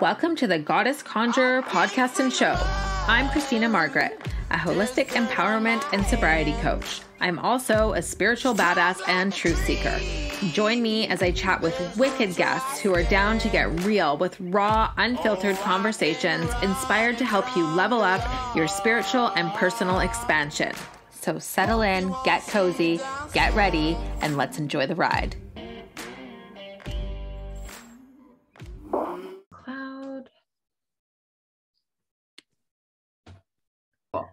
Welcome to the Goddess Conjurer podcast and show. I'm Christina Margaret, a holistic empowerment and sobriety coach. I'm also a spiritual badass and truth seeker. Join me as I chat with wicked guests who are down to get real with raw, unfiltered conversations inspired to help you level up your spiritual and personal expansion. So settle in, get cozy, get ready, and let's enjoy the ride. Cloud. Cool.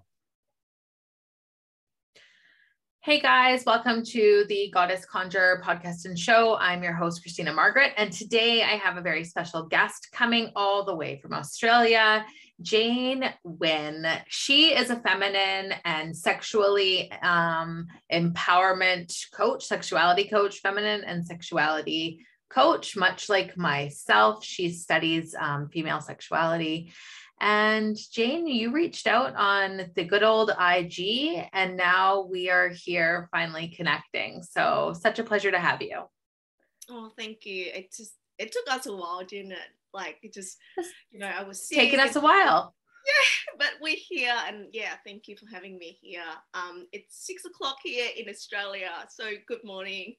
Hey guys, welcome to the Goddess Conjurer podcast and show. I'm your host, Christina Margaret, and today I have a very special guest coming all the way from Australia, Nguyen. She is a feminine and sexually empowerment coach, sexuality coach, feminine and sexuality coach, much like myself. She studies female sexuality. And Jane, you reached out on the good old IG, and now we are here finally connecting. So such a pleasure to have you. Oh, thank you. It took us a while, didn't it? Like it just, I was sick. Taking us a while. Yeah, but we're here, and yeah, thank you for having me here. It's 6 o'clock here in Australia, so good morning.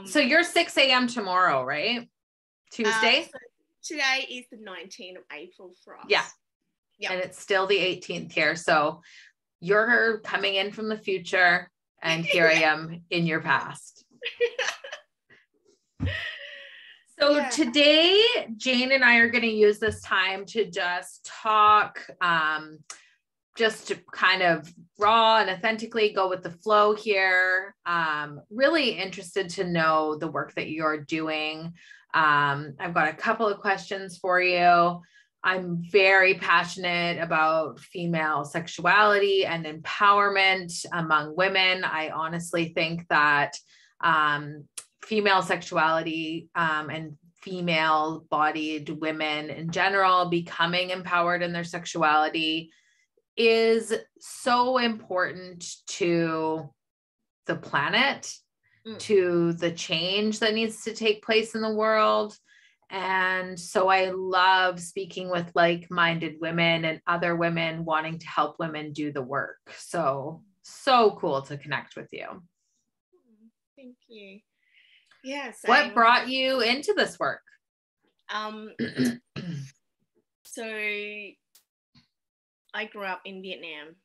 So you're 6 a.m. tomorrow, right? Tuesday? So today is the 19th of April for us. Yeah. Yep. And it's still the 18th here. So you're coming in from the future, and here I am in your past. So today, Jane and I are going to use this time to just talk, just to kind of raw and authentically go with the flow here. Really interested to know the work that you're doing. I've got a couple of questions for you. I'm very passionate about female sexuality and empowerment among women. I honestly think that female sexuality and female-bodied women in general becoming empowered in their sexuality is so important to the planet, to the change that needs to take place in the world. And so I love speaking with like-minded women and other women wanting to help women do the work. So cool to connect with you. Thank you. Yes. What brought you into this work? So I grew up in Vietnam,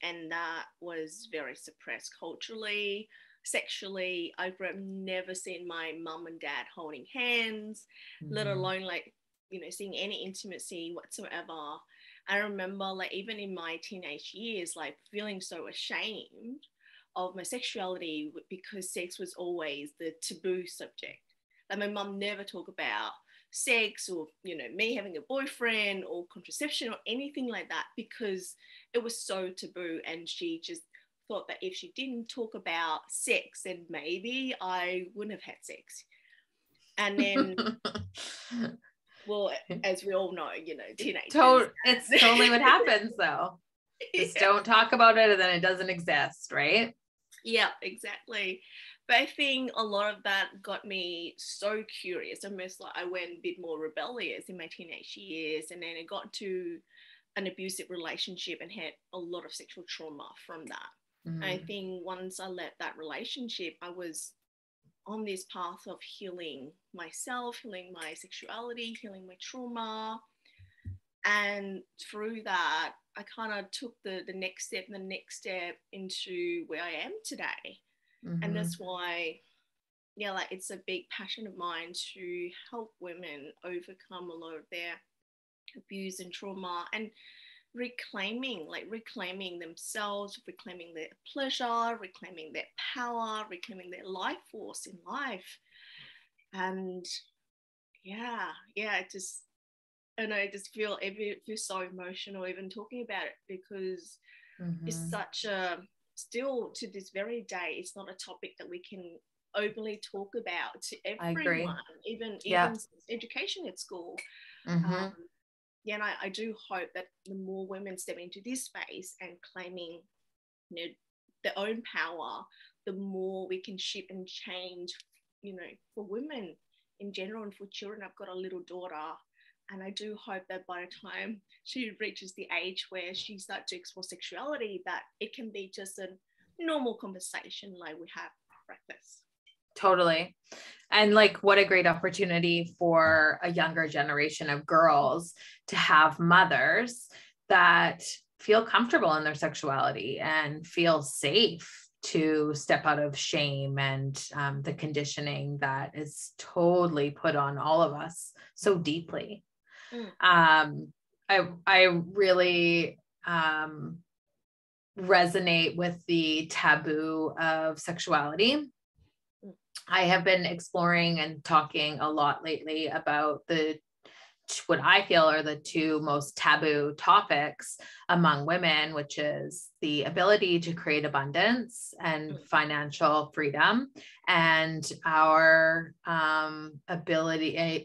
and that was very suppressed culturally. Sexually, I grew up never seen my mum and dad holding hands, let alone seeing any intimacy whatsoever. I remember even in my teenage years, feeling so ashamed of my sexuality because sex was always the taboo subject. My mum never talked about sex or me having a boyfriend or contraception or anything like that because it was so taboo, and she just thought that if she didn't talk about sex, then maybe I wouldn't have had sex. And then, well, as we all know, teenagers. It's totally what happens, though. Just don't talk about it, and then it doesn't exist, right? Yeah, exactly. But I think a lot of that got me so curious. Almost like I went a bit more rebellious in my teenage years, and then I got to an abusive relationship and had a lot of sexual trauma from that. I think once I left that relationship, I was on this path of healing myself, healing my sexuality, healing my trauma. And through that, I kind of took the next step into where I am today. And that's why, it's a big passion of mine to help women overcome a lot of their abuse and trauma and reclaiming themselves, reclaiming their pleasure, reclaiming their power, reclaiming their life force in life. And I just feel so emotional even talking about it because it's such a, still to this very day, it's not a topic that we can openly talk about to everyone, even education at school. And I do hope that the more women step into this space and claiming their own power, the more we can shift and change, for women in general and for children. I've got a little daughter And I do hope that by the time she reaches the age where she starts to explore sexuality, that it can be just a normal conversation like we have breakfast. Totally. And like, what a great opportunity for a younger generation of girls to have mothers that feel comfortable in their sexuality and feel safe to step out of shame and the conditioning that is totally put on all of us so deeply. I really resonate with the taboo of sexuality. I have been exploring and talking a lot lately about what I feel are the two most taboo topics among women, which is the ability to create abundance and financial freedom, and our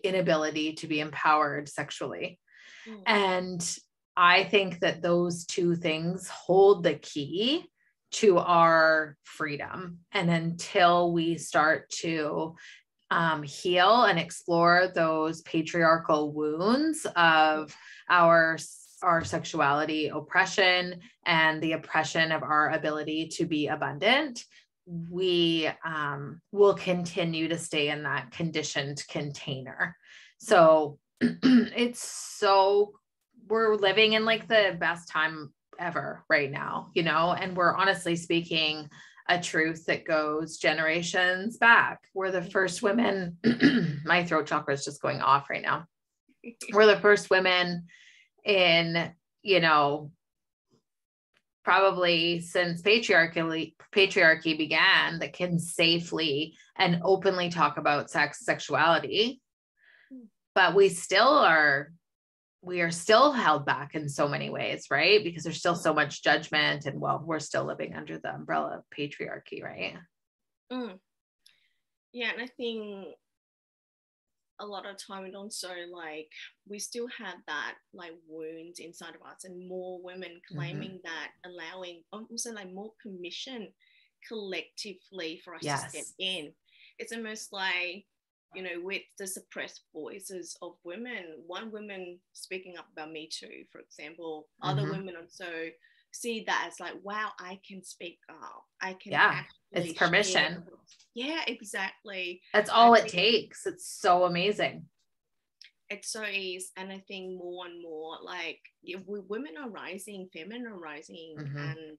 inability to be empowered sexually. And I think that those two things hold the key to our freedom. And until we start to heal and explore those patriarchal wounds of our sexuality oppression and the oppression of our ability to be abundant, we will continue to stay in that conditioned container. So we're living in like the best time ever right now, you know, and we're honestly speaking a truth that goes generations back. We're the first women, my throat chakra is just going off right now. We're the first women in, you know, probably since patriarchy began that can safely and openly talk about sexuality, but we are still held back in so many ways, right? Because there's still so much judgment and, well, we're still living under the umbrella of patriarchy, right? Yeah, and I think a lot of time it also like we still have that like wounds inside of us, and more women claiming that, allowing also like more permission collectively for us to step in. It's almost like, you know, with the suppressed voices of women, one woman speaking up about Me Too, for example, other women also see that as like, wow, I can speak up. I can actually it's permission. share. Yeah, exactly. That's all it takes. It's so amazing. It so is. And I think more and more, like, women are rising, feminine are rising, and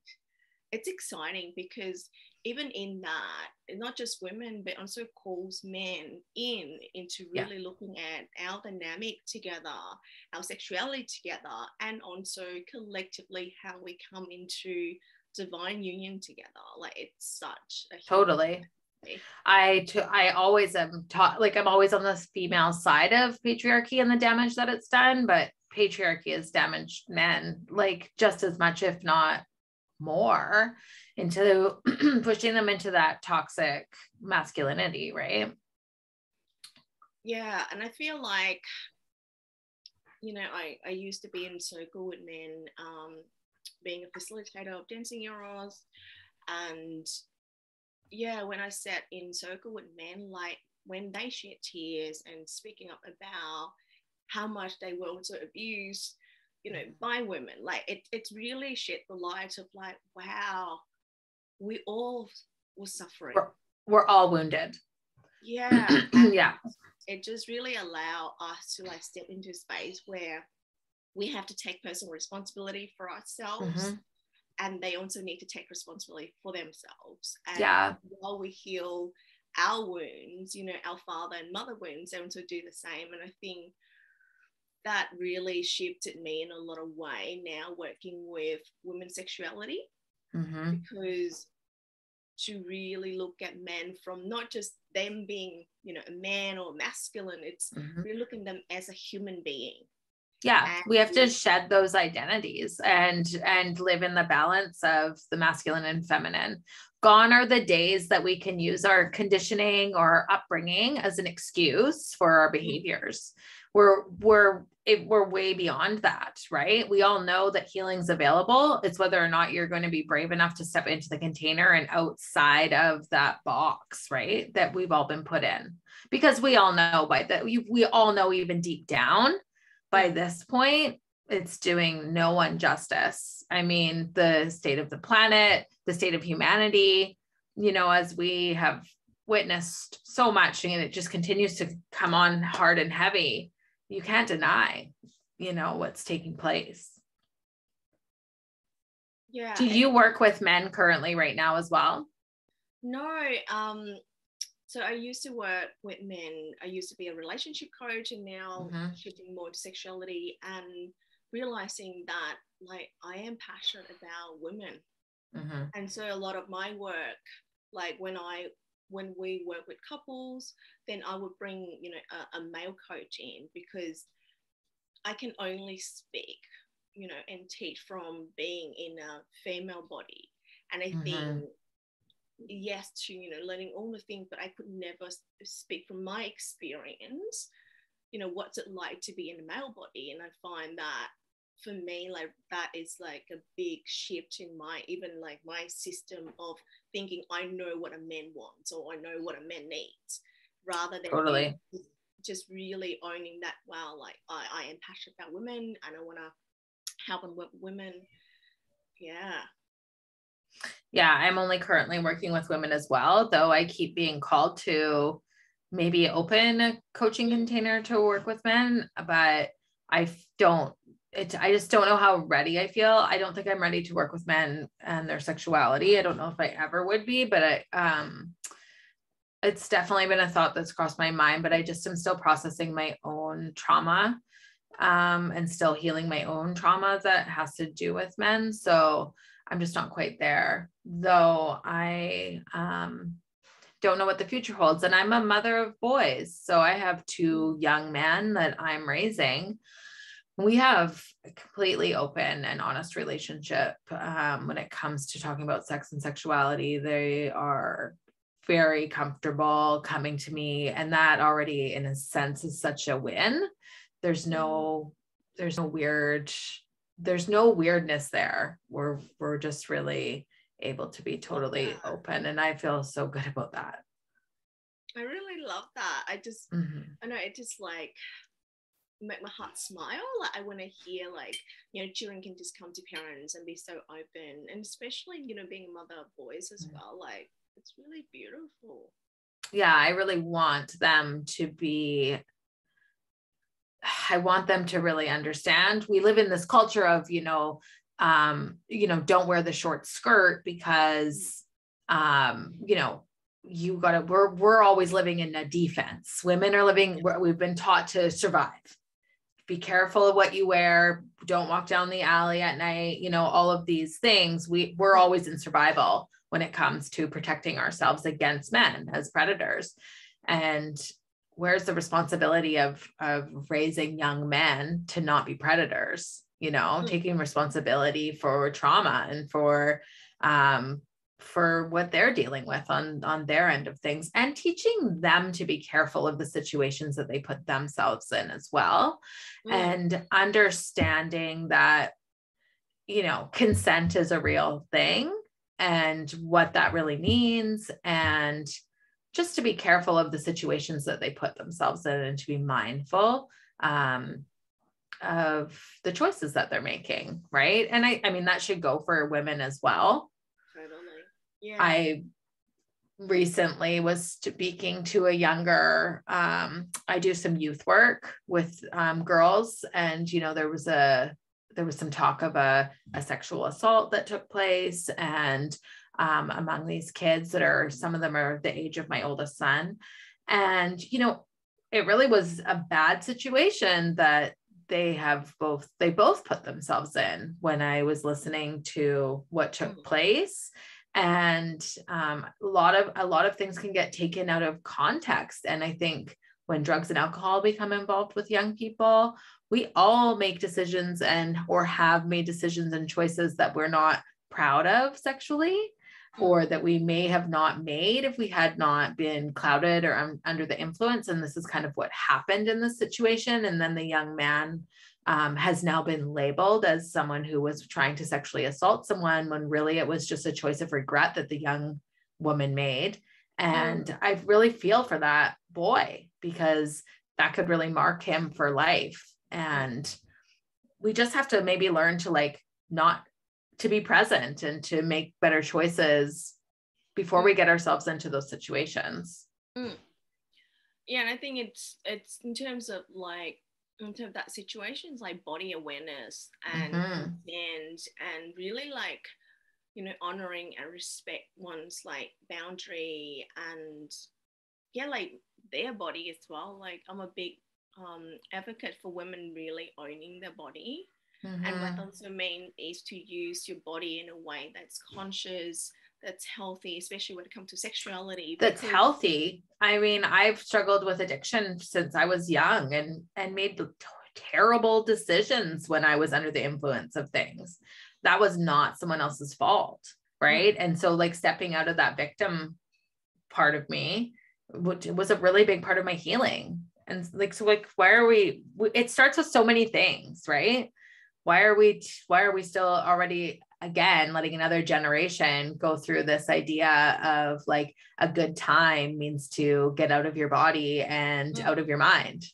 it's exciting because even in that, not just women, but also calls men into really looking at our dynamic together, our sexuality together, and also collectively how we come into divine union together. Like, it's such a totally. I always am taught, like, I'm always on the female side of patriarchy and the damage that it's done, but patriarchy has damaged men like just as much, if not more, into pushing them into that toxic masculinity, right? Yeah, and I feel like, you know, I used to be in circle with men, being a facilitator of dancing heroes, and yeah, when I sat in circle with men, like when they shed tears and speaking up about how much they were also abused, you know, by women, like it's really shed the light of like, wow, we all were suffering. We're all wounded. Yeah. Yeah. It just really allowed us to like step into a space where we have to take personal responsibility for ourselves. And they also need to take responsibility for themselves. And while we heal our wounds, you know, our father and mother wounds, they also do the same. And I think that really shifted me in a lot of way now working with women's sexuality, because to really look at men from not just them being, you know, a man or masculine, it's really looking at them as a human being. Yeah, we have to shed those identities and live in the balance of the masculine and feminine. Gone are the days that we can use our conditioning or upbringing as an excuse for our behaviors. We're way beyond that, right? We all know that healing's available. It's whether or not you're going to be brave enough to step into the container and outside of that box, right? That we've all been put in, because we all know we all know even deep down by this point, it's doing no one justice. I mean, the state of the planet, the state of humanity, as we have witnessed so much, and it just continues to come on hard and heavy. You can't deny, what's taking place. Yeah. Do you work with men currently right now as well? No. So I used to work with men. I used to be a relationship coach, and now shifting more to sexuality and realizing that like I am passionate about women. And so a lot of my work, like when we work with couples, then I would bring, a male coach in, because I can only speak, and teach from being in a female body. And I think, yes, to, learning all the things, but I could never speak from my experience, what's it like to be in a male body. And I find that for me, like that is like a big shift in my system of thinking I know what a man wants, or I know what a man needs, rather than just really owning that, wow, like I am passionate about women and I want to help and work with women. Yeah, I'm only currently working with women as well, though I keep being called to maybe open a coaching container to work with men, but I just don't know how ready I feel. I don't think I'm ready to work with men and their sexuality. I don't know if I ever would be, but it's definitely been a thought that's crossed my mind, but I just am still processing my own trauma, and still healing my own trauma that has to do with men. So I'm just not quite there, though. I don't know what the future holds. And I'm a mother of boys. So I have 2 young men that I'm raising. We have a completely open and honest relationship. When it comes to talking about sex and sexuality, they are very comfortable coming to me. And that already, in a sense, is such a win. There's no weirdness there. We're just really able to be totally open. And I feel so good about that. I really love that. I know it just like make my heart smile. Like I want to hear like, children can just come to parents and be so open, and especially, being a mother of boys as well. Like it's really beautiful. Yeah, I really want them to really understand. We live in this culture of, don't wear the short skirt because, we're always living in a defense. Women are we've been taught to survive. Be careful of what you wear. Don't walk down the alley at night. All of these things, we're always in survival when it comes to protecting ourselves against men as predators. And where's the responsibility of raising young men to not be predators, taking responsibility for trauma and for what they're dealing with on their end of things, and teaching them to be careful of the situations that they put themselves in as well. And understanding that, consent is a real thing and what that really means, and just to be careful of the situations that they put themselves in, and to be mindful of the choices that they're making. Right. And I mean, that should go for women as well. Totally. Yeah. I recently was speaking to a younger, I do some youth work with girls, and, there was some talk of a sexual assault that took place. And among these kids some of them are the age of my oldest son. And, it really was a bad situation that they both put themselves in when I was listening to what took place. And a lot of things can get taken out of context. And I think when drugs and alcohol become involved with young people, we all make decisions or have made decisions and choices that we're not proud of sexually, or that we may have not made if we had not been clouded or under the influence. And this is kind of what happened in this situation. And then the young man has now been labeled as someone who was trying to sexually assault someone, when really it was just a choice of regret that the young woman made. And I really feel for that boy, because that could really mark him for life. And we just have to maybe learn to like not to be present and to make better choices before we get ourselves into those situations. Yeah, and I think it's in terms of like in terms of that situation, it's like body awareness and consent and really like, you know, honoring and respect one's like boundary and yeah, like their body as well. Like I'm a big advocate for women really owning their body. And what that also means is to use your body in a way that's conscious, that's healthy, especially when it comes to sexuality. That's healthy. I mean, I've struggled with addiction since I was young and made terrible decisions when I was under the influence of things. That was not someone else's fault, right? And so like stepping out of that victim part of me, which was a really big part of my healing. And like, so like, why are we, it starts with so many things, right? Why are we still already, again, letting another generation go through this idea of like a good time means to get out of your body and out of your mind?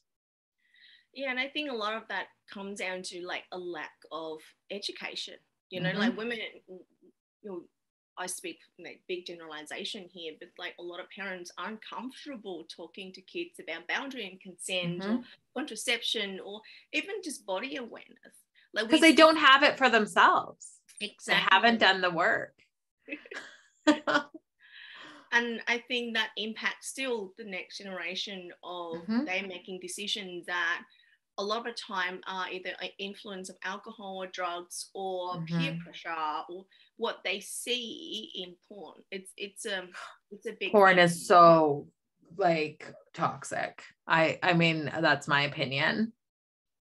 Yeah. And I think a lot of that comes down to like a lack of education, you know, like women, you know, I speak like big generalization here, but like a lot of parents aren't comfortable talking to kids about boundary and consent or contraception or even just body awareness. Like because they don't have it for themselves. Exactly. They haven't done the work. And I think that impacts still the next generation of they making decisions that a lot of the time are either an influence of alcohol or drugs or peer pressure or what they see in porn. It's a big porn thing. Is so like toxic. I mean, that's my opinion.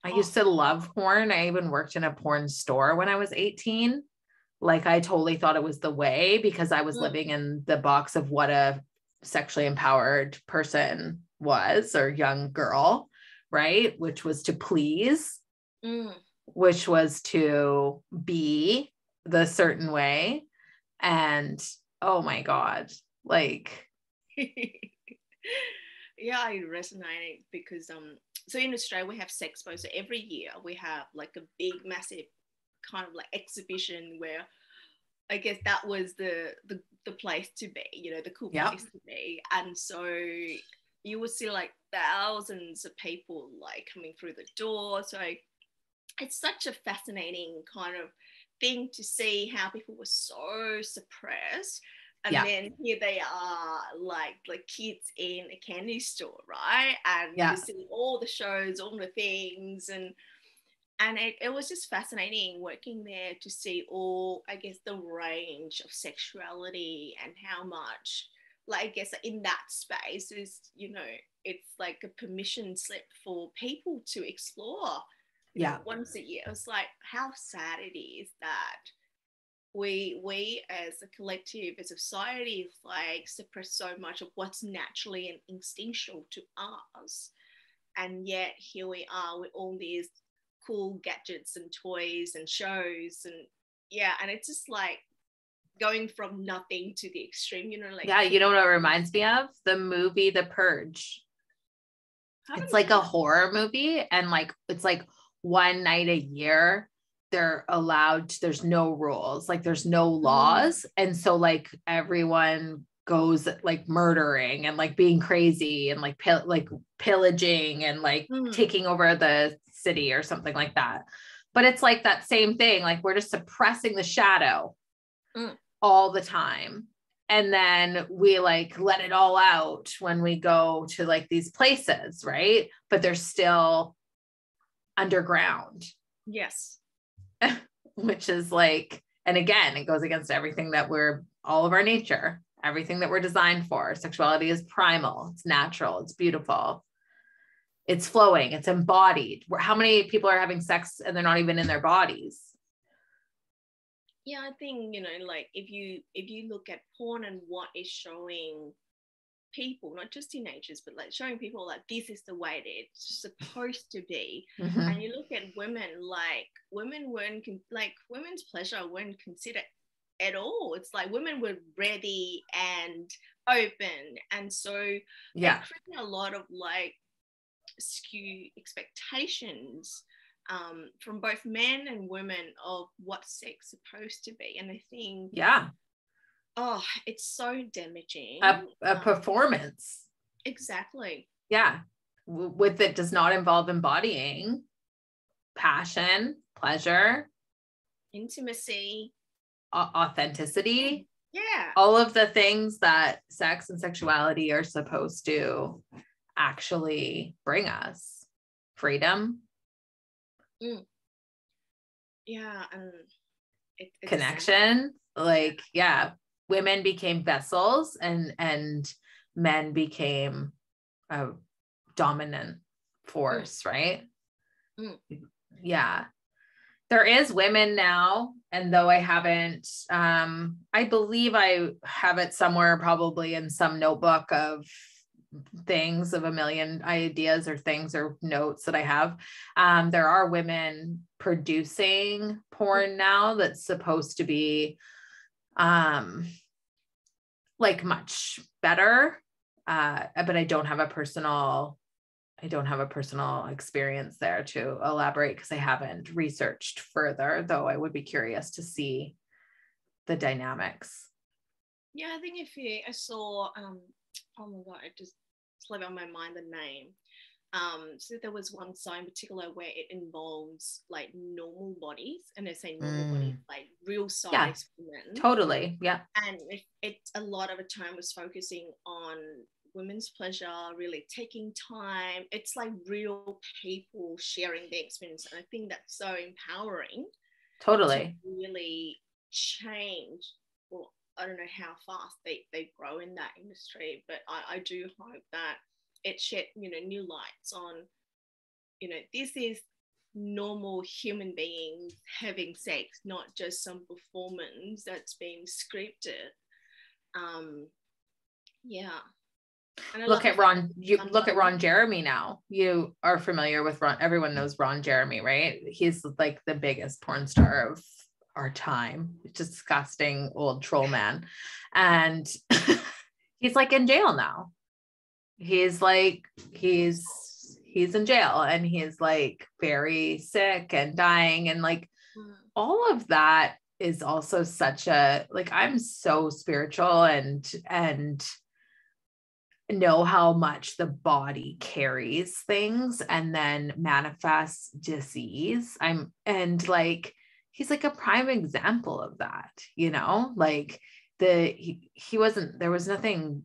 I used to love porn. I even worked in a porn store when I was 18. Like I totally thought it was the way because I was living in the box of what a sexually empowered person was or young girl, right? Which was to please, which was to be the certain way. And oh my God, like. Yeah, I resonate because so in Australia we have Sexpo, so every year we have like a big massive kind of like exhibition where I guess that was the place to be, you know, the cool place to be. And so you would see like thousands of people like coming through the door. So it's such a fascinating kind of thing to see how people were so suppressed. And then here they are like kids in a candy store, right? And you see all the shows, all the things, and it was just fascinating working there to see all, I guess, the range of sexuality and how much, like, I guess in that space is, you know, it's like a permission slip for people to explore. You know, once a year. It's like how sad it is that we as a collective, as a society, like suppress so much of what's naturally and instinctual to us, and yet here we are with all these cool gadgets and toys and shows and and it's just like going from nothing to the extreme, you know, like you know what it reminds me of? The movie The Purge. It's like a horror movie, and like it's like one night a year they're allowed to, there's no rules, like there's no laws. And so like everyone goes like murdering and like being crazy and like pillaging and like taking over the city or something like that. But it's like that same thing, like we're just suppressing the shadow all the time. And then we like let it all out when we go to like these places, right? But they're still underground. Yes. Which is like, and again, it goes against everything that all of our nature, everything that we're designed for. Sexuality is primal, it's natural, it's beautiful, it's flowing, it's embodied. How many people are having sex and they're not even in their bodies? Yeah, I think, you know, like if you look at porn and what is showing people, not just teenagers, but like showing people like this is the way it's supposed to be. And you look at women, like women weren't like women's pleasure weren't considered at all. It's like women were ready and open, and so creating a lot of like skew expectations from both men and women of what sex is supposed to be. And I think, yeah, oh, it's so damaging. A performance. Exactly. Yeah. With it does not involve embodying passion, pleasure, intimacy, authenticity. Yeah. All of the things that sex and sexuality are supposed to actually bring us. Freedom. Yeah. And connection. Like, yeah, women became vessels and men became a dominant force, right? Yeah. There is women now, and though I haven't, I believe I have it somewhere, probably in some notebook of things, of a million ideas or things or notes that I have. There are women producing porn now that's supposed to be like much better. But I don't have a personal experience there to elaborate, because I haven't researched further, though I would be curious to see the dynamics. Yeah, I think I saw, oh my God, it just slipped on my mind the name. So there was one song in particular where it involves like normal bodies, and I say normal bodies, like real size women. Totally. Yeah. And it a lot of the time was focusing on women's pleasure, really taking time. It's like real people sharing their experience. And I think that's so empowering. Totally. To really change. Well, I don't know how fast they grow in that industry, but I do hope that it shed, new lights on, this is normal human beings having sex, not just some performance that's been scripted. Yeah. Look at Ron. Look at Ron Jeremy now. You are familiar with Ron. Everyone knows Ron Jeremy, right? He's like the biggest porn star of our time. Disgusting old troll man. And he's like in jail now. He's in jail, and he's like very sick and dying. And like all of that is also such a, like, I'm so spiritual and know how much the body carries things and then manifests disease. He's like a prime example of that, like he wasn't, there was nothing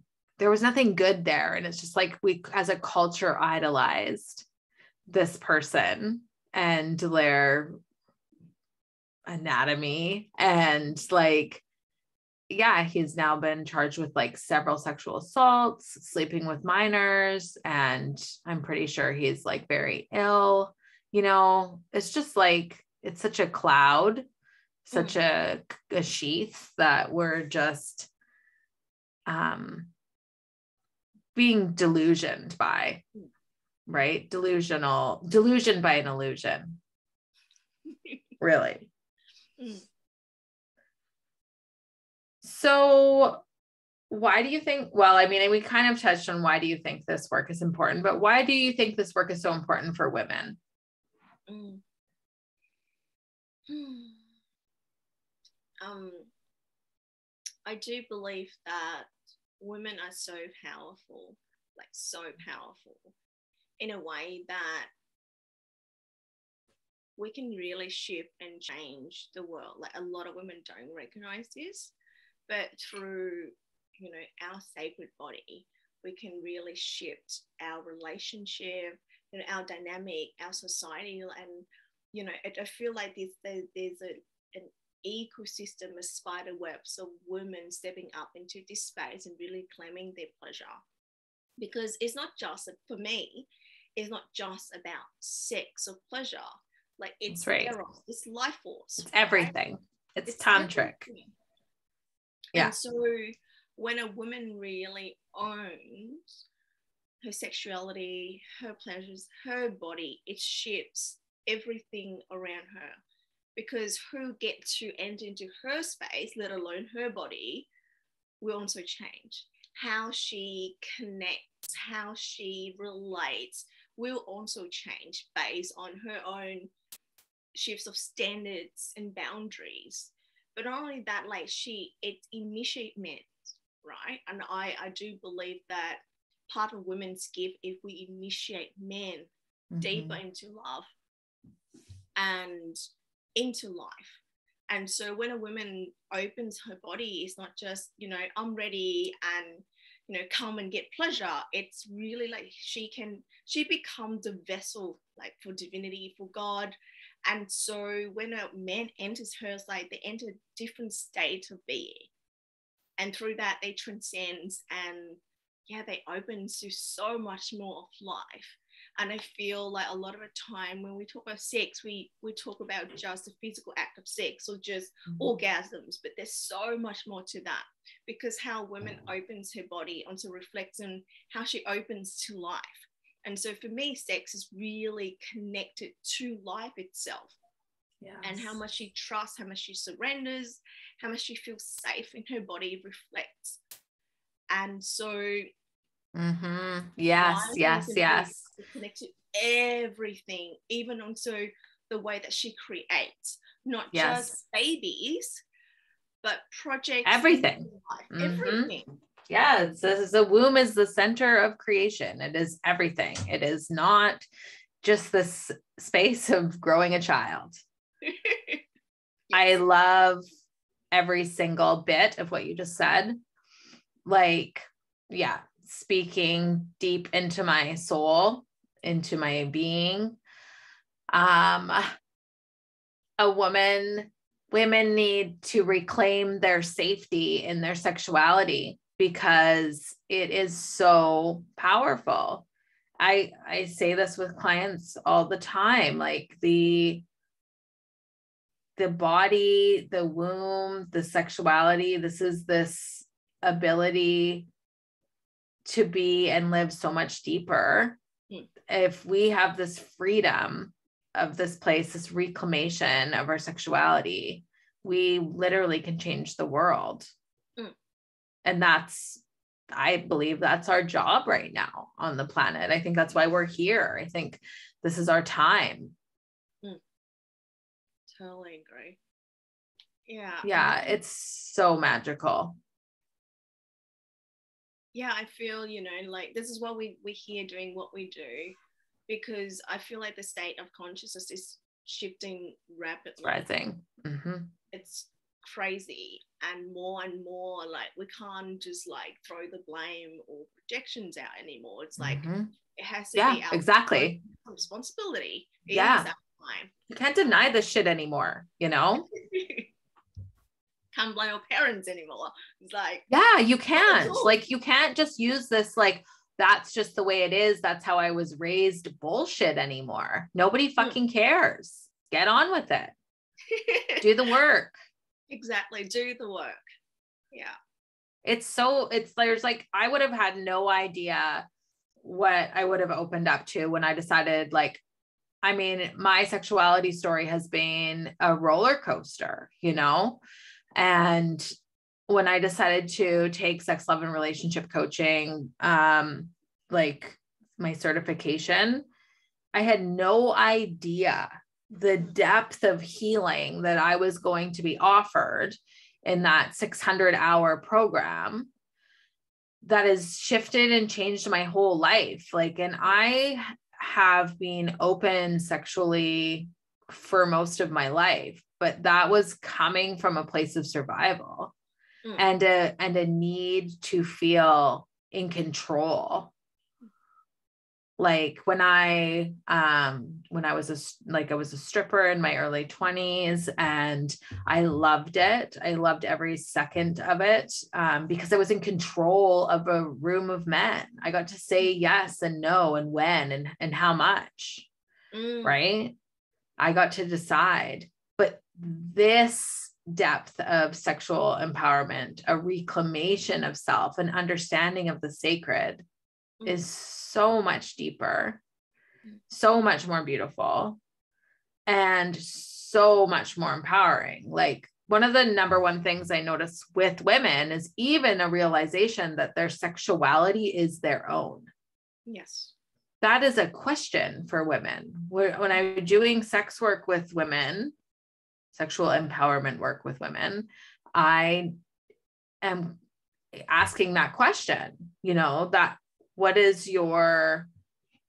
good there. And it's just like, we as a culture idolized this person and their anatomy, and like, yeah, he's now been charged with like several sexual assaults, sleeping with minors, and I'm pretty sure he's like very ill. It's just like, it's such a cloud, such a sheath that we're just being delusioned by, right? Delusion by an illusion. Really. So why do you think, well, I mean, we kind of touched on why do you think this work is important, but why do you think this work is so important for women? I do believe that women are so powerful in a way that we can really shift and change the world. Like, a lot of women don't recognize this, but through, our sacred body, we can really shift our relationship, our dynamic, our society. And, I feel like there's an ecosystem, a spider webs of women stepping up into this space and really claiming their pleasure. Because it's not just, for me, it's not just about sex or pleasure. Like, it's right. eros, it's life force. It's everything. Right? It's tantric. Everything. Yeah. And so when a woman really owns her sexuality, her pleasures, her body, it shifts everything around her. Because who gets to enter into her space, let alone her body, will also change. How she connects, how she relates will also change based on her own shifts of standards and boundaries. But not only that, like it initiates men, right? And I do believe that part of women's gift, if we initiate men deeper into love and into life. And so when a woman opens her body, it's not just, you know, I'm ready and, you know, come and get pleasure. It's really like she becomes a vessel, like for divinity, for God. And so when a man enters her, it's like they enter a different state of being. And through that, they transcend and they open to so much more of life. And I feel like a lot of the time when we talk about sex, we talk about just the physical act of sex or just orgasms, but there's so much more to that, because how women opens her body also reflects on how she opens to life. And so for me, sex is really connected to life itself. Yes. And how much she trusts, how much she surrenders, how much she feels safe in her body reflects. And so yes connect to everything, even also the way that she creates, not just babies, but projects, everything. Everything. Yes, the womb is the center of creation. It is everything. It is not just this space of growing a child. I love every single bit of what you just said. Like, speaking deep into my soul, into my being. Women need to reclaim their safety in their sexuality because it is so powerful. I say this with clients all the time, like the body, the womb, the sexuality, this is this ability to be and live so much deeper. If we have this freedom of this place, this reclamation of our sexuality, we literally can change the world. And I believe that's our job right now on the planet. I think that's why we're here. I think this is our time. Totally agree. Yeah. Yeah, it's so magical. Yeah, I feel, you know, like this is what we're here doing what we do, because I feel like the state of consciousness is shifting rapidly. It's rising. It's crazy, and more like we can't just like throw the blame or projections out anymore. It's like it has to be our exactly responsibility. It is our time. You can't deny this shit anymore, you know? Can't blame our parents anymore. It's like, you can't. Like, you can't just use this, like, that's just the way it is. That's how I was raised bullshit anymore. Nobody fucking cares. Get on with it. Do the work. Exactly. Do the work. Yeah. There's like, I would have had no idea what I would have opened up to when I decided, like, I mean, my sexuality story has been a roller coaster, you know? And when I decided to take sex, love, and relationship coaching, like my certification, I had no idea the depth of healing that I was going to be offered in that 600-hour program that has shifted and changed my whole life. Like, and I have been open sexually for most of my life, but that was coming from a place of survival and a need to feel in control. Like when I was a stripper in my early 20s, and I loved it. I loved every second of it because I was in control of a room of men. I got to say yes and no and when and how much, right? I got to decide. But this depth of sexual empowerment, a reclamation of self, an understanding of the sacred is so much deeper, so much more beautiful, and so much more empowering. Like, one of the number one things I notice with women is even a realization that their sexuality is their own. Yes. that is a question for women. When I'm doing sex work with women, sexual empowerment work with women, I am asking that question, that what is your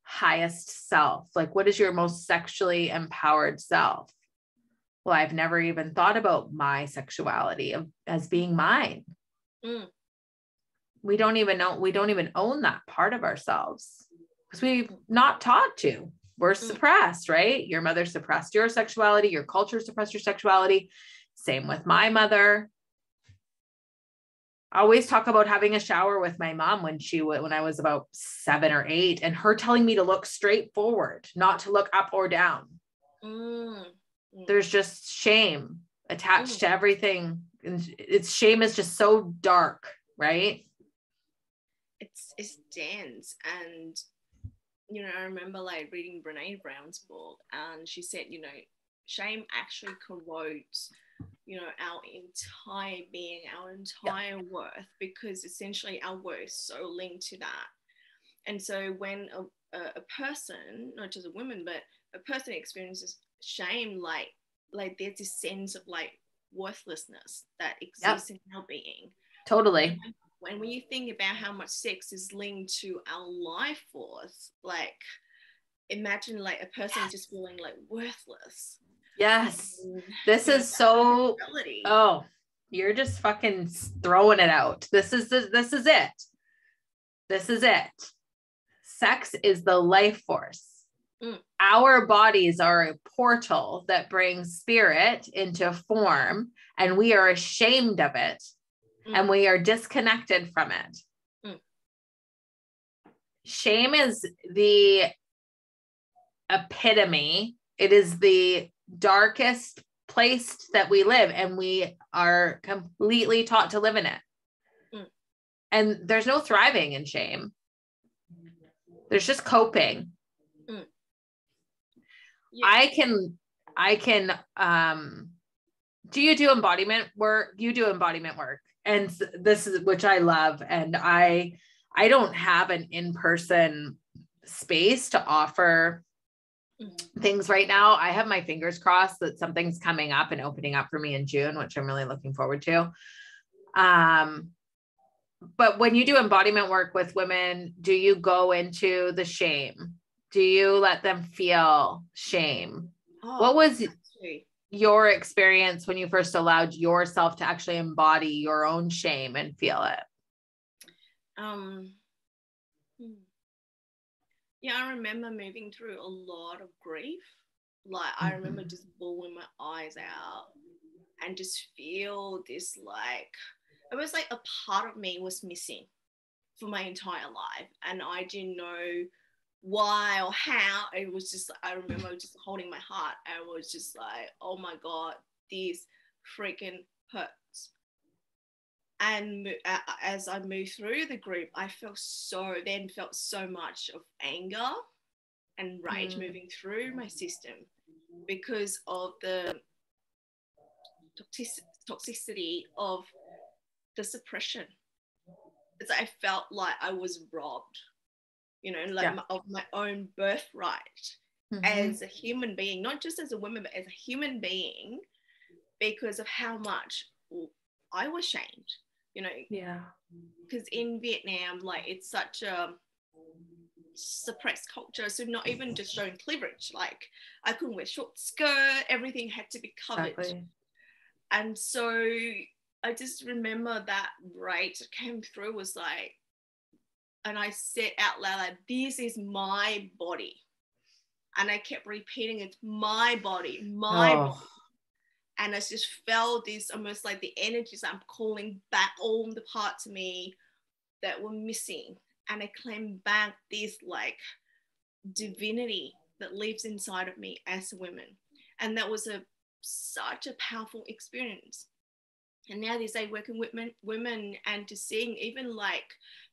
highest self? Like, what is your most sexually empowered self? Well, I've never even thought about my sexuality as being mine. We don't even own that part of ourselves because we've not taught to. We're suppressed, right? Your mother suppressed your sexuality. Your culture suppressed your sexuality. Same with my mother. I always talk about having a shower with my mom when I was about 7 or 8, and her telling me to look straight forward, not to look up or down. There's just shame attached to everything. And shame is just so dark, right? It's dense. And, I remember like reading Brene Brown's book, and she said, shame actually corrodes our entire being, our entire worth, because essentially our worth is so linked to that. And so when a person, not just a woman, but a person experiences shame, like there's this sense of like worthlessness that exists in our being. Totally. When you think about how much sex is linked to our life force, like imagine like a person just feeling like worthless. Yes. This is so, you're just fucking throwing it out. This is it. This is it. Sex is the life force. Our bodies are a portal that brings spirit into form, and we are ashamed of it, and we are disconnected from it. Shame is the epitome. It is the darkest place that we live, and we are completely taught to live in it. And there's no thriving in shame. There's just coping. I can do you do embodiment work? You do embodiment work, and this is, which I love, and I don't have an in-person space to offer things right now. I have my fingers crossed that something's coming up and opening up for me in June, which I'm really looking forward to. But when you do embodiment work with women, do you go into the shame? Do you let them feel shame? What was your experience when you first allowed yourself to actually embody your own shame and feel it? Yeah, I remember moving through a lot of grief. Like I remember just bawling my eyes out and just feel this, like, it was like a part of me was missing for my entire life. And I didn't know why or how. It was just, I remember just holding my heart and was just like, oh my God, this freaking hurts. And as I moved through the group, I felt so much of anger and rage moving through my system because of the toxicity of the suppression. It's, I felt like I was robbed, of my own birthright as a human being, not just as a woman, but as a human being, because of how much I was shamed. Because in Vietnam, like, it's such a suppressed culture. So not even just showing cleavage, like I couldn't wear short skirt, everything had to be covered. Exactly. And so I just remember that rage that came through was like, and I said out loud, like, this is my body. And I kept repeating, it's my body, my body. And I just felt this almost like the energies I'm calling back all the parts of me that were missing. And I claimed back this like divinity that lives inside of me as a woman. And that was such a powerful experience. And now they say working with women and just seeing even like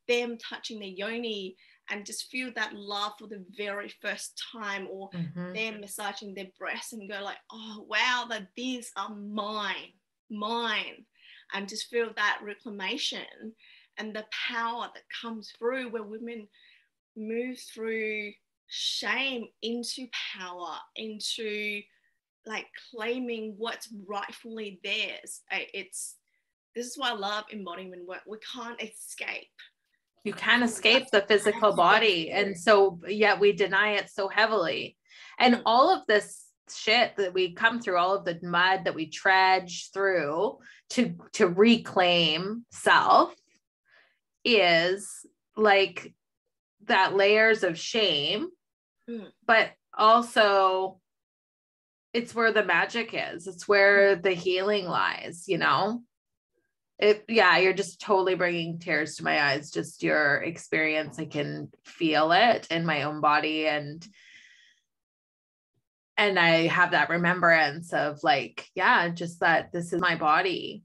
them touching their yoni and just feel that love for the very first time, or them massaging their breasts and go like, oh, wow, that these are mine, and just feel that reclamation and the power that comes through when women move through shame into power, into like claiming what's rightfully theirs. This is why I love embodiment work. We can't escape. You can't escape the physical body. And so yet we deny it so heavily. And all of this shit that we come through, all of the mud that we trudge through to reclaim self is like that layers of shame, but also it's where the magic is. It's where the healing lies, you know? You're just totally bringing tears to my eyes. Just your experience. I can feel it in my own body. And I have that remembrance of like, yeah, just that this is my body.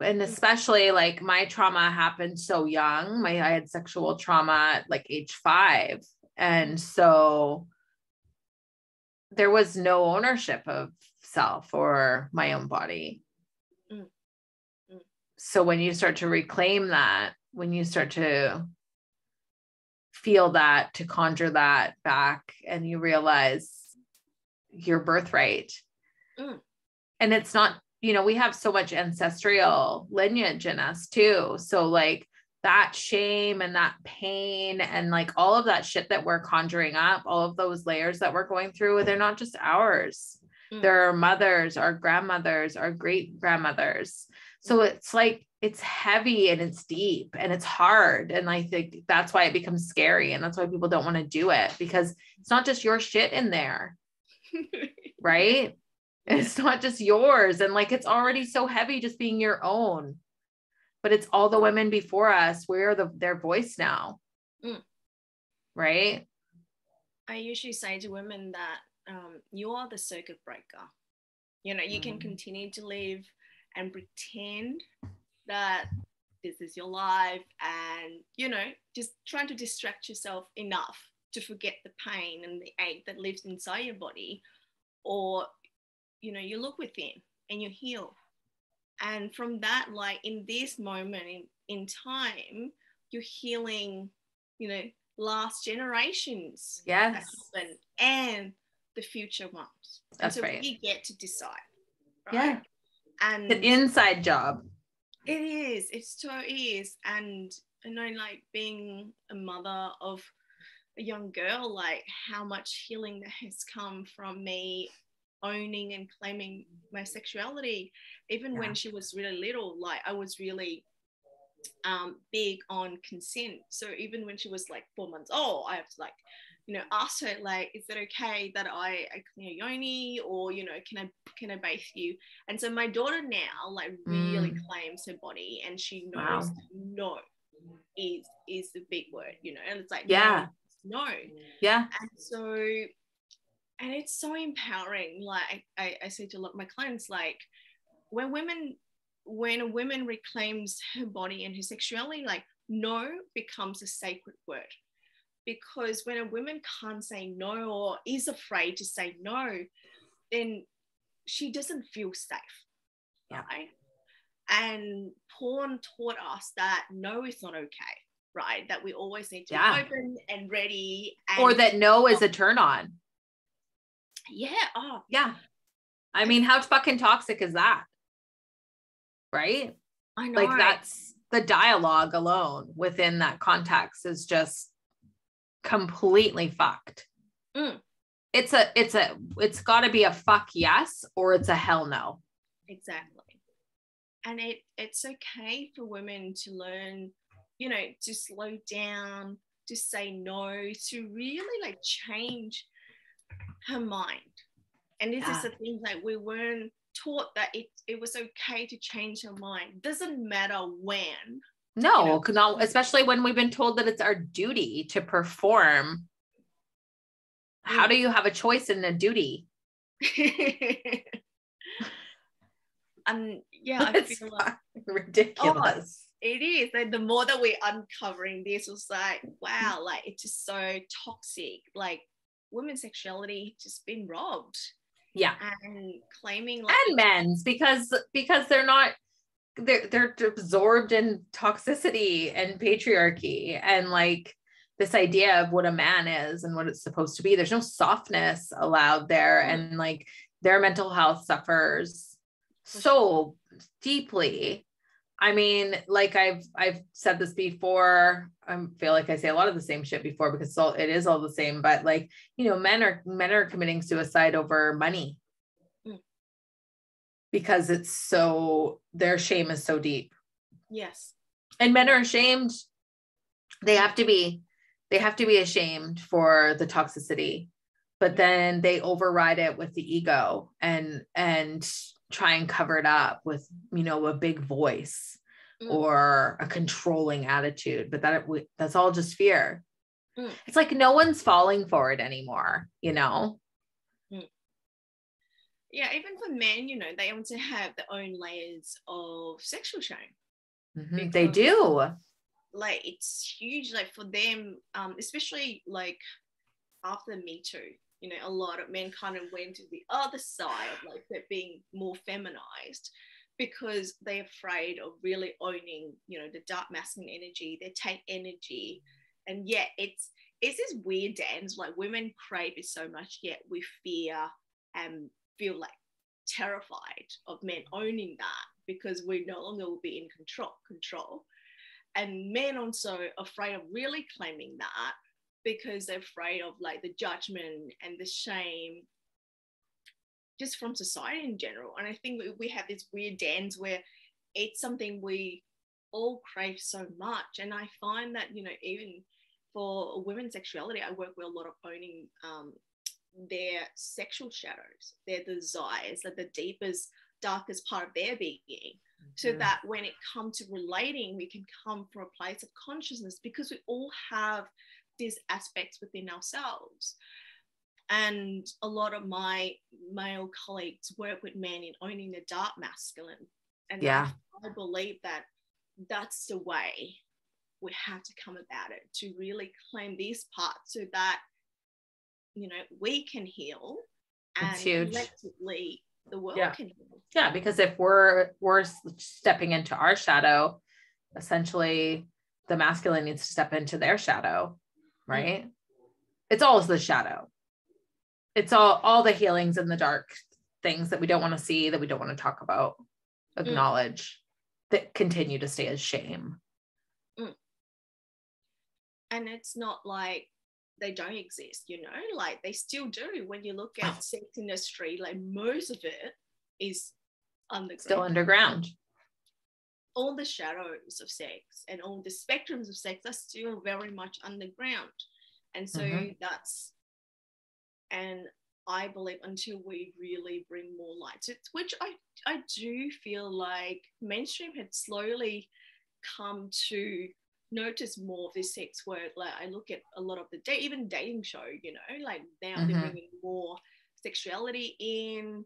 And especially like my trauma happened so young. I had sexual trauma at like age 5. And so there was no ownership of self or my own body. So when you start to reclaim that, when you start to feel that, to conjure that back, and you realize your birthright. And it's not, you know, we have so much ancestral lineage in us too. So like that shame and that pain and like all of that shit that we're conjuring up, all of those layers that we're going through, they're not just ours. They're our mothers, our grandmothers, our great grandmothers. So it's like, it's heavy and it's deep and it's hard. And I think that's why it becomes scary. And that's why people don't want to do it, because it's not just your shit in there. Right? It's not just yours. And like, it's already so heavy just being your own, but it's all the women before us. We're their voice now. Right? I usually say to women that you are the circuit breaker. You know, you can continue to live and pretend that this is your life and, you know, just trying to distract yourself enough to forget the pain and the ache that lives inside your body. Or, you know, you look within and you heal. And from that, like in this moment in time, you're healing, you know, last generations. Yes. That happen, and the future ones. That's and so right. We get to decide. Right? Yeah. And an inside job. It is. It so is. And I know, like being a mother of a young girl, like how much healing that has come from me owning and claiming my sexuality. Even when she was really little, like I was really big on consent. So even when she was like 4 months old, I have to like, you know, ask her like, is it okay that I clean your yoni, or, you know, can I bathe you? And so my daughter now like really claims her body, and she knows no is the big word, you know, and it's like no. And so, and it's so empowering. Like I say to a lot of my clients, like when a woman reclaims her body and her sexuality, like no becomes a sacred word. Because when a woman can't say no or is afraid to say no, then she doesn't feel safe. Right? And porn taught us that no is not okay, right? That we always need to be open and ready. Or that no is a turn on. Yeah. Oh. Yeah. I mean, how fucking toxic is that? Right? I know. Like that's the dialogue alone within that context is just completely fucked. It's got to be a fuck yes, or it's a hell no. Exactly. And it's okay for women to learn, you know, to slow down, to say no, to really like change her mind. And this is the thing, like we weren't taught that it was okay to change her mind. Doesn't matter when. No, you know? Especially when we've been told that it's our duty to perform. How do you have a choice in a duty? I feel like ridiculous. It is. Like the more that we're uncovering this, was like, wow, like it's just so toxic. Like women's sexuality just been robbed. Yeah. And claiming like and men's because they're not they're absorbed in toxicity and patriarchy, and like this idea of what a man is and what it's supposed to be. There's no softness allowed there. And like their mental health suffers so deeply. I mean, like I've said this before. I feel like I say a lot of the same shit before because it is all the same, but like, you know, men are committing suicide over money because their shame is so deep. Yes. And men are ashamed. They have to be ashamed for the toxicity, but then they override it with the ego and try and cover it up with, you know, a big voice or a controlling attitude, but that's all just fear. It's like no one's falling for it anymore, you know? Yeah, even for men, you know, they want to have their own layers of sexual shame. They do. Like it's huge, like for them, especially like after Me Too, you know, a lot of men kind of went to the other side of like they're being more feminized because they're afraid of really owning, you know, the dark masculine energy, their tank energy. And yet it's this weird dance, like women crave it so much, yet we fear and feel like terrified of men owning that because we no longer will be in control. And men also afraid of really claiming that because they're afraid of like the judgment and the shame just from society in general. And I think we have this weird dance where it's something we all crave so much. And I find that, you know, even for women's sexuality, I work with a lot of owning their sexual shadows, their desires, like the deepest, darkest part of their being. So that when it comes to relating, we can come from a place of consciousness because we all have these aspects within ourselves. And a lot of my male colleagues work with men in owning the dark masculine. And I believe that that's the way we have to come about it, to really claim these parts so that, you know, we can heal and collectively the world can heal. Yeah, because if we're stepping into our shadow, essentially the masculine needs to step into their shadow, right? It's all the shadow. It's all the healings in the dark things that we don't want to see, that we don't want to talk about, acknowledge, that continue to stay as shame. And it's not like they don't exist, you know, like they still do. When you look at sex industry, like most of it is underground. Still underground. All the shadows of sex and all the spectrums of sex are still very much underground. And so and I believe until we really bring more light to it, which I do feel like mainstream had slowly come to notice more of this sex work. Like I look at a lot of the even dating show, you know, like now they're bringing more sexuality in.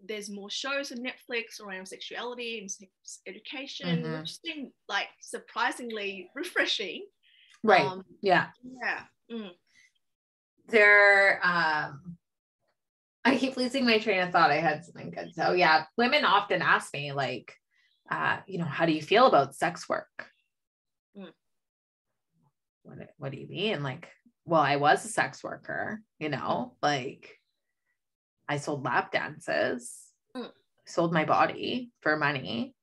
There's more shows on Netflix around sexuality and sex education, which has been like surprisingly refreshing. Right. There, I keep losing my train of thought. I had something good. So yeah, women often ask me like, you know, how do you feel about sex work? What do you mean? Like, well, I was a sex worker, you know, like I sold lap dances, sold my body for money.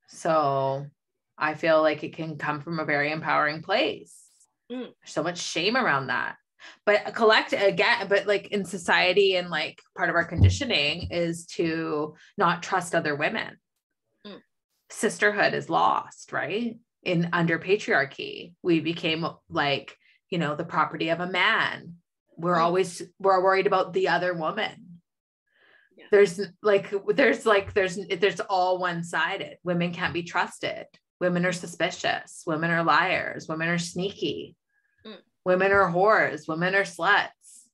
So I feel like it can come from a very empowering place. There's so much shame around that. But but like in society and like part of our conditioning is to not trust other women. Sisterhood is lost, right? Under patriarchy, we became like, you know, the property of a man. We're worried about the other woman. There's all one-sided. Women can't be trusted. Women are suspicious. Women are liars. Women are sneaky. Women are whores. Women are sluts.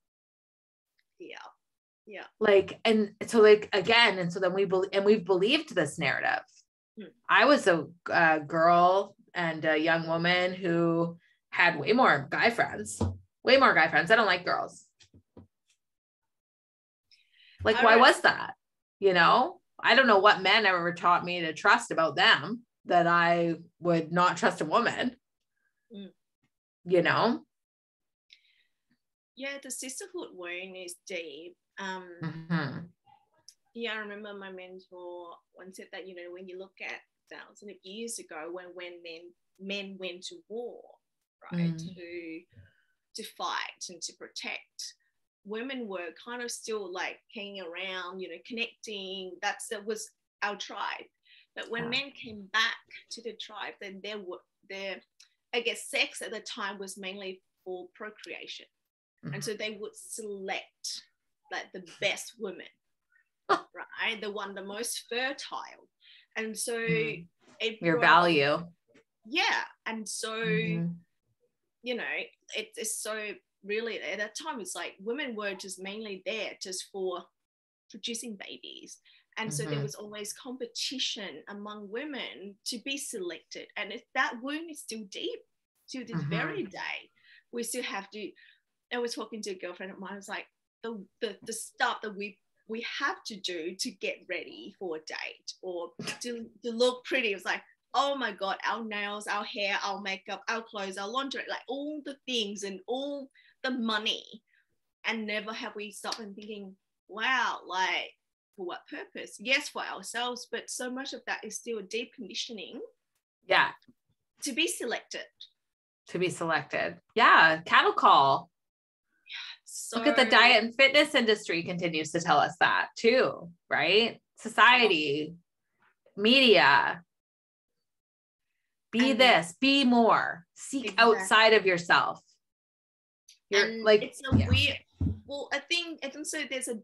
Yeah. Like, and so like, again, and so then we've believed this narrative. I was a girl and a young woman who had way more guy friends. I don't like girls. Like, why was that? You know, I don't know what men ever taught me to trust about them that I would not trust a woman. you know? Yeah, the sisterhood wound is deep. Mm-hmm. Yeah, I remember my mentor once said that, you know, when you look at thousands of years ago when men went to war, right, to fight and to protect, women were kind of still like hanging around, you know, connecting. That was our tribe. But when men came back to the tribe, then their I guess sex at the time was mainly for procreation. And so they would select like the best women, right? The most fertile. And so your value. Yeah. And so, you know, it's so really at that time, it's like women were just mainly there just for producing babies. And so there was always competition among women to be selected. And that wound is still deep to this very day. We still have to, I was talking to a girlfriend of mine, I was like, the stuff that we have to do to get ready for a date or to look pretty. It was like, oh my God, our nails, our hair, our makeup, our clothes, our laundry, like all the things and all the money. And never have we stopped and thinking, wow, like for what purpose? Yes, for ourselves, but so much of that is still deep conditioning. Yeah. To be selected. Yeah. Cattle call. So, look at the diet and fitness industry continues to tell us that too, right? Society, media, be this, be more, seek outside of yourself. You're like, it's a weird, well, I think so there's a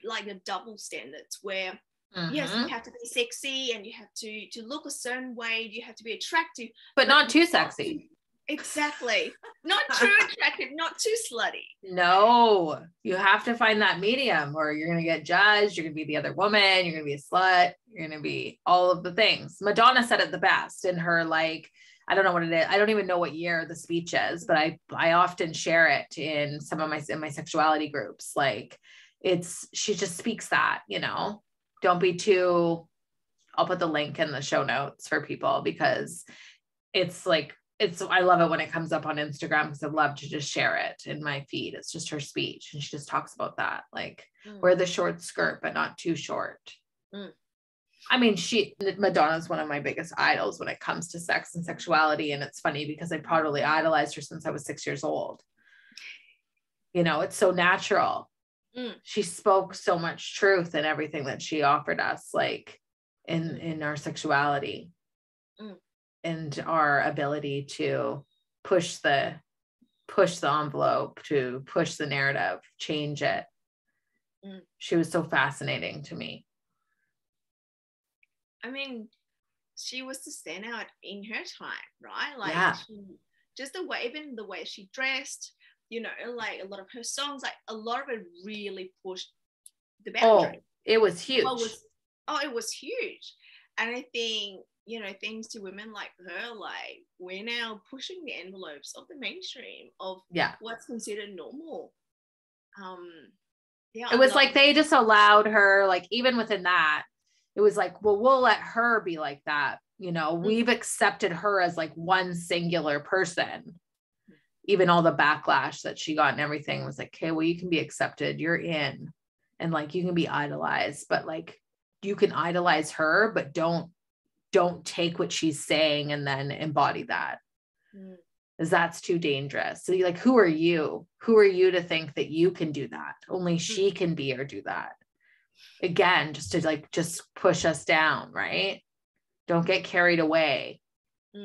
double standards where yes, you have to be sexy and you have to look a certain way, you have to be attractive, but not too sexy. Exactly. Not too attractive, not too slutty. No, you have to find that medium or you're going to get judged. You're going to be the other woman. You're going to be a slut. You're going to be all of the things. Madonna said it the best in her, like, I don't know what it is. I don't even know what year the speech is, but I often share it in some of my sexuality groups. Like she just speaks that, you know, don't be too, I'll put the link in the show notes for people because it's like, I love it when it comes up on Instagram because I love to just share it in my feed. It's just her speech. And she just talks about that, like wear the short skirt, but not too short. I mean, Madonna's one of my biggest idols when it comes to sex and sexuality. And it's funny because I probably idolized her since I was 6 years old. You know, it's so natural. She spoke so much truth in everything that she offered us, like in our sexuality. And our ability to push the envelope, to push the narrative, change it. She was so fascinating to me. I mean, she was the standout in her time, right? Like just the way, even the way she dressed, you know, like a lot of her songs, like a lot of it really pushed the boundary. Oh, it was huge. It was huge. And I think, you know, things to women like her, like we're now pushing the envelopes of the mainstream of what's considered normal. It was like they just allowed her, like even within that, it was like, well, we'll let her be like that. You know, we've accepted her as like one singular person. Even all the backlash that she got and everything was like, okay, well, you can be accepted. You're in. And like, you can be idolized, but like, you can idolize her, but don't take what she's saying and then embody that. Because that's too dangerous. So you're like, who are you? Who are you to think that you can do that? Only she can be or do that. Again, just to push us down, right? Don't get carried away.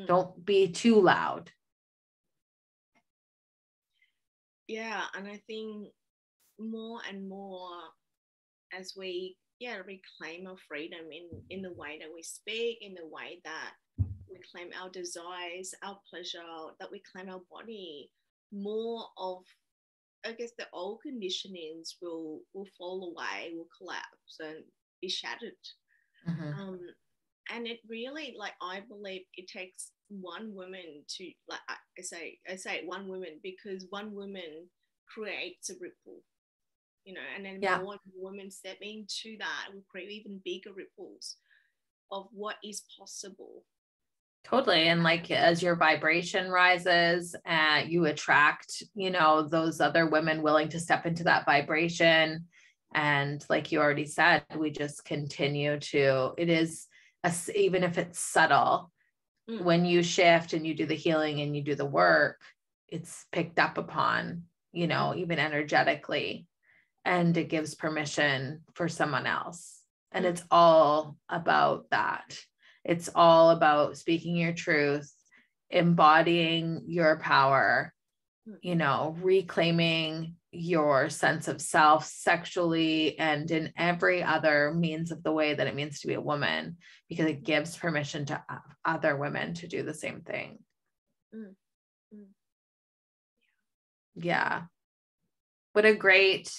Don't be too loud. Yeah, and I think more and more as we reclaim our freedom in the way that we speak, in the way that we claim our desires, our pleasure, that we claim our body, more of, I guess, the old conditionings will fall away, will collapse and be shattered. And it really, like, I believe it takes one woman to, like, I say one woman because one woman creates a ripple, you know, and then more women step into that will create even bigger ripples of what is possible. Totally. And like, as your vibration rises, you attract, you know, those other women willing to step into that vibration. And like you already said, we just continue to, it is, even if it's subtle, when you shift and you do the healing and you do the work, it's picked up upon, you know, even energetically, and it gives permission for someone else. And it's all about that. It's all about speaking your truth, embodying your power, you know, reclaiming your sense of self sexually and in every other means of the way that it means to be a woman, because it gives permission to other women to do the same thing. Yeah. What a great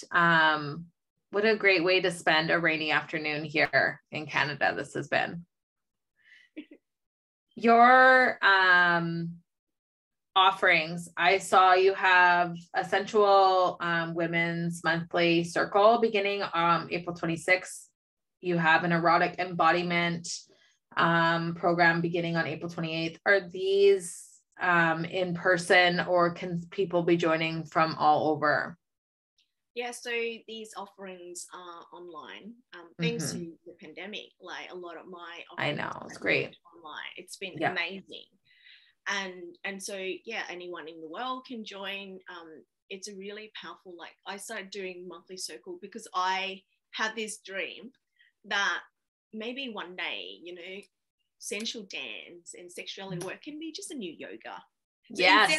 way to spend a rainy afternoon here in Canada this has been. Your offerings, I saw you have a sensual women's monthly circle beginning April 26th. You have an erotic embodiment program beginning on April 28th. Are these in person, or can people be joining from all over? Yeah, so these offerings are online. Thanks to the pandemic, like a lot of my offerings, I know, it's great online. It's been amazing. And so yeah, anyone in the world can join. It's a really powerful, like I started doing monthly circle because I had this dream that maybe one day, you know, sensual dance and sexuality work can be just a new yoga. So yes,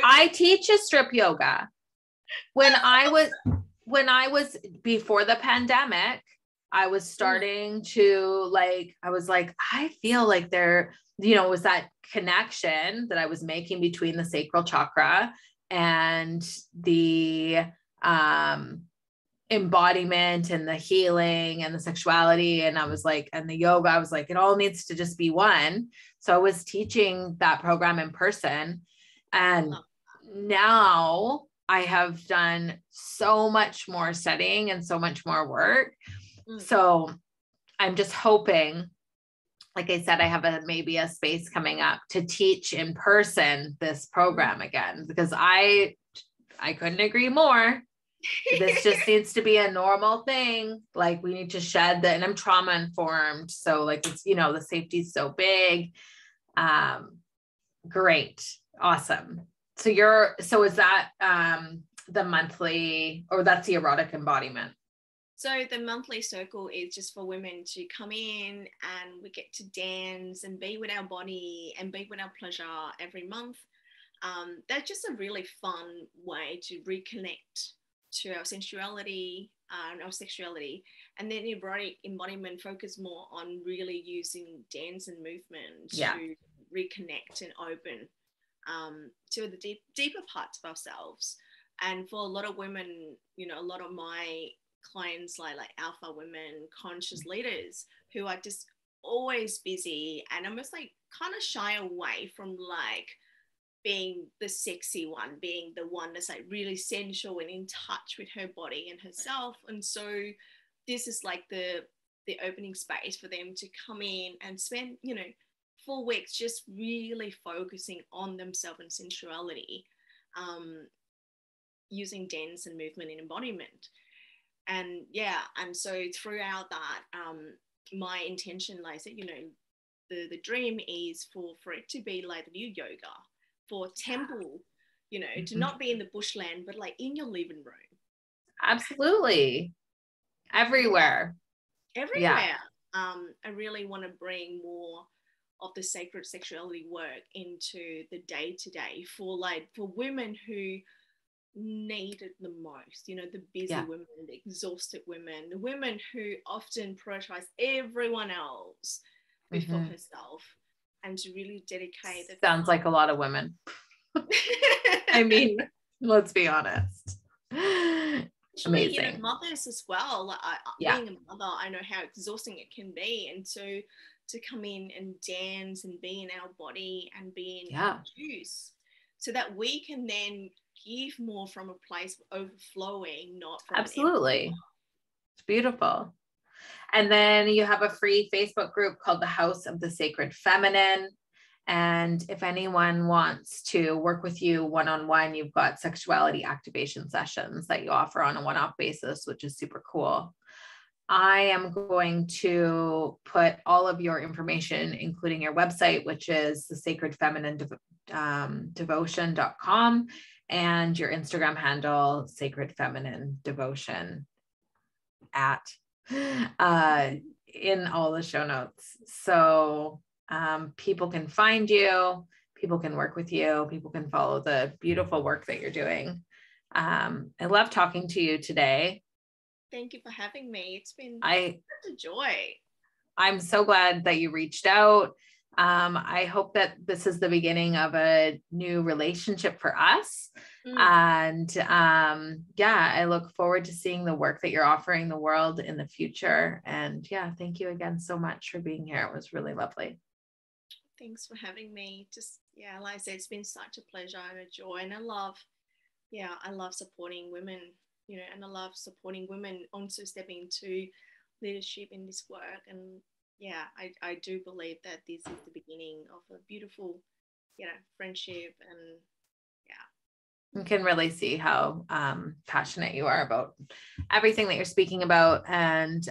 I teach a strip yoga. When I was before the pandemic, I was starting to I was like, I feel like there, you know, was that connection that I was making between the sacral chakra and the embodiment and the healing and the sexuality. And I was like, and the yoga, I was like, it all needs to just be one. So I was teaching that program in person. And now I have done so much more studying and so much more work. So I'm just hoping, like I said, I have maybe a space coming up to teach in person this program again, because I couldn't agree more. This just needs to be a normal thing. Like we need to shed that, and I'm trauma informed. So like, it's, you know, the safety is so big. Great. Awesome. So is that the monthly, or that's the erotic embodiment? So the monthly circle is just for women to come in and we get to dance and be with our body and be with our pleasure every month. That's just a really fun way to reconnect to our sensuality and our sexuality. And then erotic embodiment focus more on really using dance and movement to reconnect and open to the deeper parts of ourselves. And for a lot of women, you know, a lot of my clients, like alpha women, conscious leaders who are just always busy and almost like kind of shy away from like being the sexy one, being the one that's like really sensual and in touch with her body and herself. And so this is like the opening space for them to come in and spend, you know, 4 weeks just really focusing on themselves and sensuality, using dance and movement and embodiment. And yeah, and so throughout that, my intention, like I said, you know, the dream is for it to be like the new yoga, for temple, you know, to not be in the bushland, but like in your living room. Absolutely. Everywhere. Yeah. I really want to bring more of the sacred sexuality work into the day-to-day for women who need it the most, you know, the busy women, the exhausted women, the women who often prioritize everyone else before herself, and to really dedicate it. Sounds like a lot of women. I mean, let's be honest. Especially, you know, mothers as well. Like being a mother, I know how exhausting it can be, and so to come in and dance and be in our body and be in our juice, so that we can then give more from a place of overflowing, not from absolutely. It's beautiful. And then you have a free Facebook group called the House of the Sacred Feminine. And if anyone wants to work with you one-on-one, you've got sexuality activation sessions that you offer on a one-off basis, which is super cool. I am going to put all of your information, including your website, which is the Sacred Feminine Devotion.com, and your Instagram handle, Sacred Feminine Devotion in all the show notes. So people can find you, people can work with you, people can follow the beautiful work that you're doing. I love talking to you today. Thank you for having me. It's been such a joy. I'm so glad that you reached out. I hope that this is the beginning of a new relationship for us. And I look forward to seeing the work that you're offering the world in the future. And thank you again so much for being here. It was really lovely. Thanks for having me. Just, like I said, it's been such a pleasure and a joy. And I love supporting women, and I love supporting women also stepping into leadership in this work. And I do believe that this is the beginning of a beautiful, friendship. And you can really see how passionate you are about everything that you're speaking about. And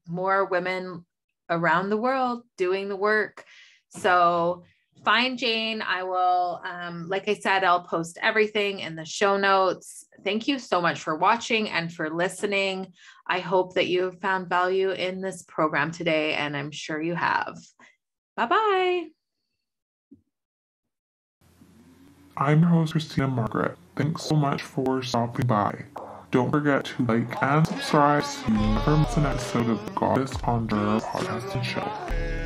more women around the world doing the work. So find Jane. I will, like I said, I'll post everything in the show notes. Thank you so much for watching and for listening. I hope that you have found value in this program today, and I'm sure you have. Bye-bye. I'm your host, Christina Margaret. Thanks so much for stopping by. Don't forget to like and subscribe so you never miss an episode of the Goddess on Her podcast and show.